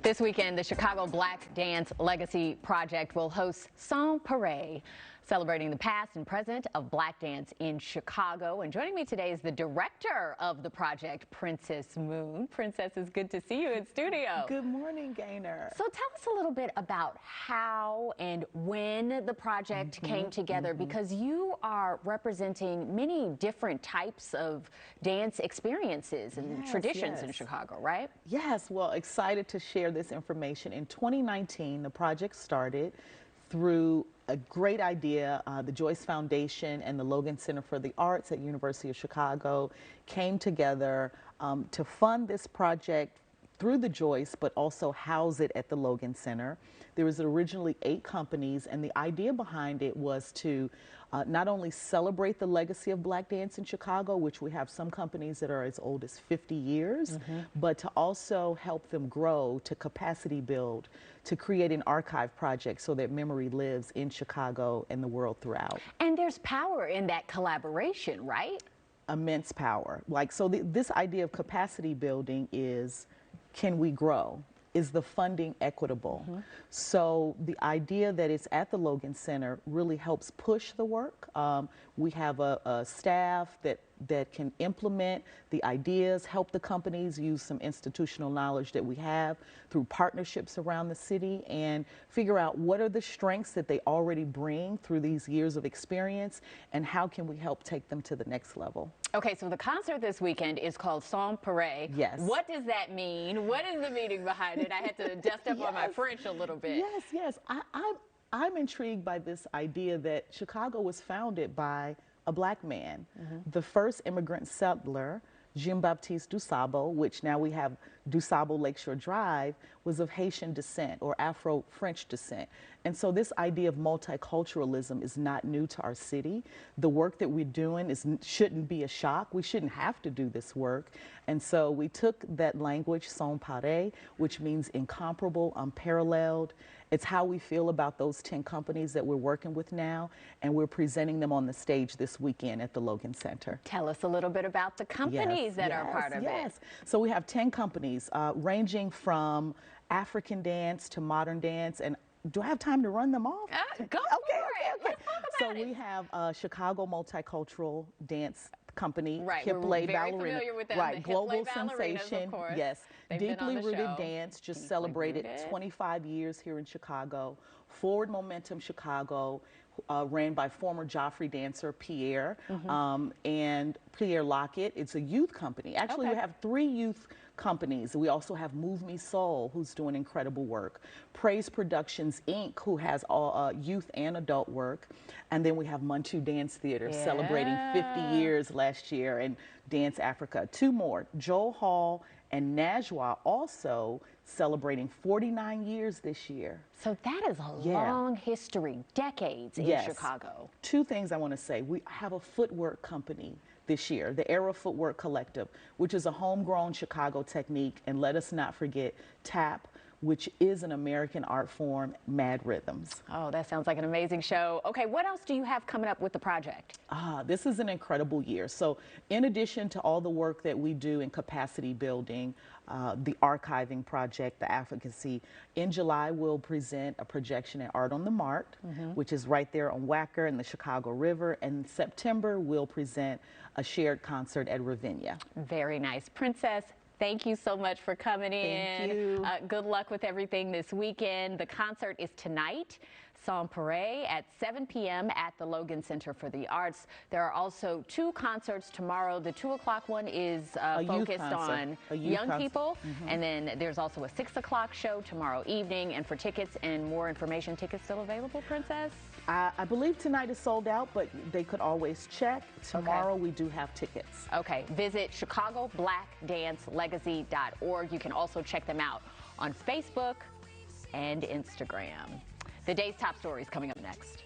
This weekend, the Chicago Black Dance Legacy Project will host Sans Pareil, celebrating the past and present of black dance in Chicago. And joining me today is the director of the project, Princess Moon. Princess, it's good to see you in studio. Good morning, Gaynor. So tell us a little bit about how and when the project came together, because you are representing many different types of dance experiences and traditions in Chicago, right? Yes, well, excited to share this information. In 2019, the project started through a great idea. The Joyce Foundation and the Logan Center for the Arts at University of Chicago came together to fund this project through the Joyce, but also house it at the Logan Center. There was originally 8 companies, and the idea behind it was to not only celebrate the legacy of black dance in Chicago, which we have some companies that are as old as 50 years, but to also help them grow, to capacity build, to create an archive project so that memory lives in Chicago and the world throughout. And there's power in that collaboration, right? Immense power. This idea of capacity building is, can we grow? Is the funding equitable? So the idea that it's at the Logan Center really helps push the work. We have a staff that can implement the ideas, help the companies use some institutional knowledge that we have through partnerships around the city, and figure out what are the strengths that they already bring through these years of experience, and how can we help take them to the next level. Okay, so the concert this weekend is called Sans Pareil. Yes. What does that mean? What is the meaning behind it? I had to dust up on my French a little bit. Yes. I'm intrigued by this idea that Chicago was founded by a black man. The first immigrant settler, Jean-Baptiste Dusabo, which now we have Dusabo Lakeshore Drive, was of Haitian descent or Afro-French descent. And so this idea of multiculturalism is not new to our city. The work that we're doing shouldn't be a shock. We shouldn't have to do this work. And so we took that language, sans pareil, which means incomparable, unparalleled. It's how we feel about those 10 companies that we're working with now, and we're presenting them on the stage this weekend at the Logan Center. Tell us a little bit about the companies that are part of it. So we have 10 companies ranging from African dance to modern dance, and do I have time to run them off? Go for it. Let's talk about it. So we have Chicago Multicultural Dance Company, Right, Hip we're Lay very Ballerina, familiar with them. right, The Hip Lay global Ballerinas, sensation, of course. yes, They've been on Deeply the Rooted show. Dance just Deeply celebrated Rooted. 25 years here in Chicago. Forward Momentum Chicago, ran by former Joffrey dancer Pierre, and Pierre Lockett. It's a youth company. Actually, we have 3 youth companies. We also have Move Me Soul, who's doing incredible work. Praise Productions, Inc., who has all youth and adult work. And then we have Muntu Dance Theater, celebrating 50 years last year, and Dance Africa. 2 more, Joel Hall and Najwa, also celebrating 49 years this year. So that is a long history, decades in Chicago. 2 things I want to say. We have a footwork company this year, the Era Footwork Collective, which is a homegrown Chicago technique, and let us not forget tap, which is an American art form, Mad Rhythms. Oh, that sounds like an amazing show. Okay, what else do you have coming up with the project? This is an incredible year. So in addition to all the work that we do in capacity building, the archiving project, the advocacy, in July we'll present a projection at Art on the Mart, which is right there on Wacker and the Chicago River. And in September we'll present a shared concert at Ravinia. Very nice. Princess, thank you so much for coming in. Thank you. Good luck with everything this weekend. The concert is tonight, Sans Pareil, at 7 p.m. at the Logan Center for the Arts. There are also 2 concerts tomorrow. The 2 o'clock one is focused on young people. And then there's also a 6 o'clock show tomorrow evening. And for tickets and more information, tickets still available, Princess? I believe tonight is sold out, but they could always check. Tomorrow we do have tickets. Okay, visit ChicagoBlackDanceLegacy.org. You can also check them out on Facebook and Instagram. The day's top stories coming up next.